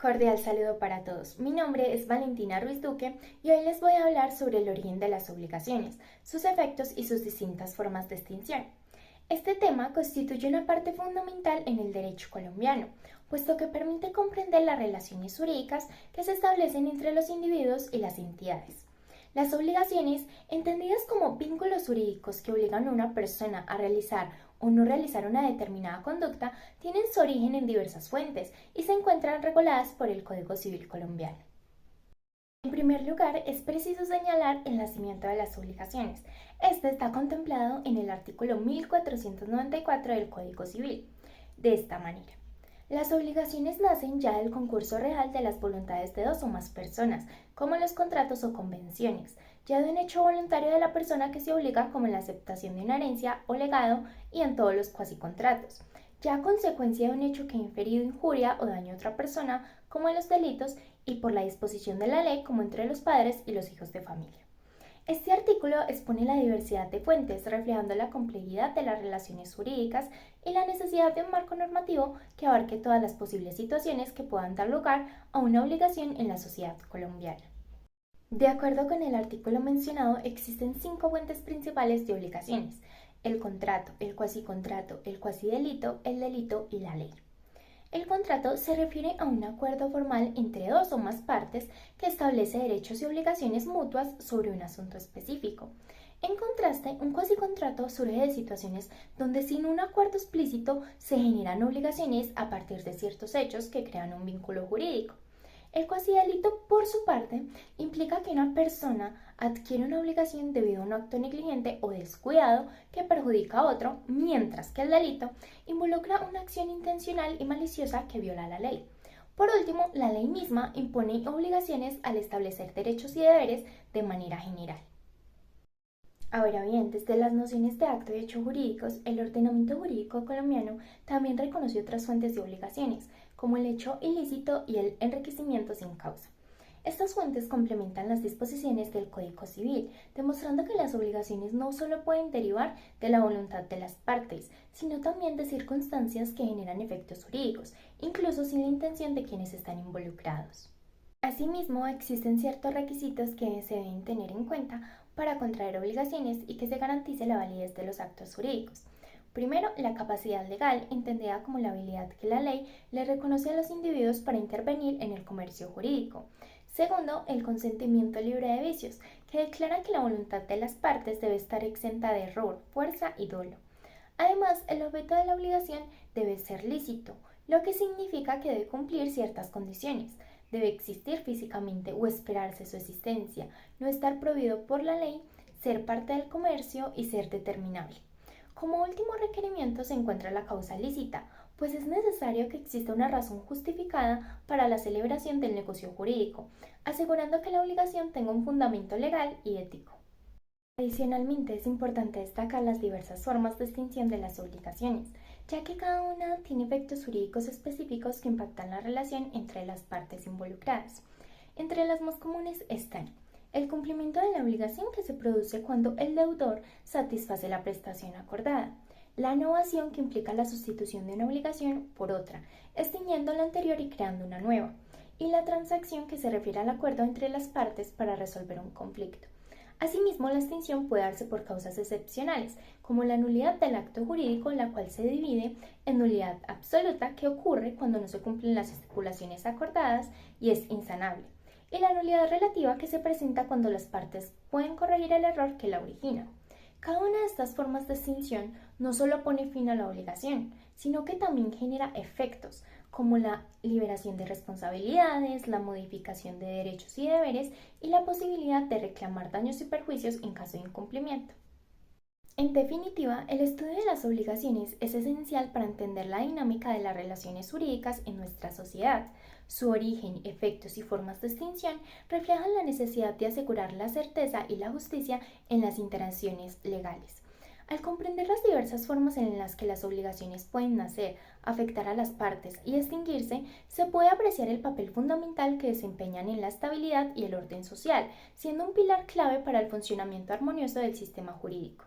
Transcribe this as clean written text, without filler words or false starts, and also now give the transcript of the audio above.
Cordial saludo para todos. Mi nombre es Valentina Ruiz Duque y hoy les voy a hablar sobre el origen de las obligaciones, sus efectos y sus distintas formas de extinción. Este tema constituye una parte fundamental en el derecho colombiano, puesto que permite comprender las relaciones jurídicas que se establecen entre los individuos y las entidades. Las obligaciones, entendidas como vínculos jurídicos que obligan a una persona a realizar o no realizar una determinada conducta, tienen su origen en diversas fuentes y se encuentran reguladas por el Código Civil colombiano. En primer lugar, es preciso señalar el nacimiento de las obligaciones. Este está contemplado en el artículo 1494 del Código Civil. De esta manera, las obligaciones nacen ya del concurso real de las voluntades de dos o más personas, como los contratos o convenciones, ya de un hecho voluntario de la persona que se obliga, como en la aceptación de una herencia o legado y en todos los cuasicontratos, ya a consecuencia de un hecho que ha inferido injuria o daño a otra persona, como en los delitos, y por la disposición de la ley, como entre los padres y los hijos de familia. Este artículo expone la diversidad de fuentes, reflejando la complejidad de las relaciones jurídicas y la necesidad de un marco normativo que abarque todas las posibles situaciones que puedan dar lugar a una obligación en la sociedad colombiana. De acuerdo con el artículo mencionado, existen 5 fuentes principales de obligaciones: el contrato, el cuasicontrato, el cuasidelito, el delito y la ley. El contrato se refiere a un acuerdo formal entre dos o más partes que establece derechos y obligaciones mutuas sobre un asunto específico. En contraste, un cuasicontrato surge de situaciones donde sin un acuerdo explícito se generan obligaciones a partir de ciertos hechos que crean un vínculo jurídico. El cuasidelito, por su parte, implica que una persona adquiere una obligación debido a un acto negligente o descuidado que perjudica a otro, mientras que el delito involucra una acción intencional y maliciosa que viola la ley. Por último, la ley misma impone obligaciones al establecer derechos y deberes de manera general. Ahora bien, desde las nociones de acto y hecho jurídicos, el ordenamiento jurídico colombiano también reconoce otras fuentes de obligaciones, como el hecho ilícito y el enriquecimiento sin causa. Estas fuentes complementan las disposiciones del Código Civil, demostrando que las obligaciones no solo pueden derivar de la voluntad de las partes, sino también de circunstancias que generan efectos jurídicos, incluso sin la intención de quienes están involucrados. Asimismo, existen ciertos requisitos que se deben tener en cuenta para contraer obligaciones y que se garantice la validez de los actos jurídicos. Primero, la capacidad legal, entendida como la habilidad que la ley le reconoce a los individuos para intervenir en el comercio jurídico. Segundo, el consentimiento libre de vicios, que declara que la voluntad de las partes debe estar exenta de error, fuerza y dolo. Además, el objeto de la obligación debe ser lícito, lo que significa que debe cumplir ciertas condiciones. Debe existir físicamente o esperarse su existencia, no estar prohibido por la ley, ser parte del comercio y ser determinable. Como último requerimiento se encuentra la causa lícita, pues es necesario que exista una razón justificada para la celebración del negocio jurídico, asegurando que la obligación tenga un fundamento legal y ético. Adicionalmente, es importante destacar las diversas formas de extinción de las obligaciones, ya que cada una tiene efectos jurídicos específicos que impactan la relación entre las partes involucradas. Entre las más comunes están el cumplimiento de la obligación, que se produce cuando el deudor satisface la prestación acordada; la novación, que implica la sustitución de una obligación por otra, extinguiendo la anterior y creando una nueva; y la transacción, que se refiere al acuerdo entre las partes para resolver un conflicto. Asimismo, la extinción puede darse por causas excepcionales, como la nulidad del acto jurídico, la cual se divide en nulidad absoluta, que ocurre cuando no se cumplen las estipulaciones acordadas y es insanable, y la nulidad relativa, que se presenta cuando las partes pueden corregir el error que la origina. Cada una de estas formas de extinción no solo pone fin a la obligación, sino que también genera efectos, como la liberación de responsabilidades, la modificación de derechos y deberes y la posibilidad de reclamar daños y perjuicios en caso de incumplimiento. En definitiva, el estudio de las obligaciones es esencial para entender la dinámica de las relaciones jurídicas en nuestra sociedad. Su origen, efectos y formas de extinción reflejan la necesidad de asegurar la certeza y la justicia en las interacciones legales. Al comprender las diversas formas en las que las obligaciones pueden nacer, afectar a las partes y extinguirse, se puede apreciar el papel fundamental que desempeñan en la estabilidad y el orden social, siendo un pilar clave para el funcionamiento armonioso del sistema jurídico.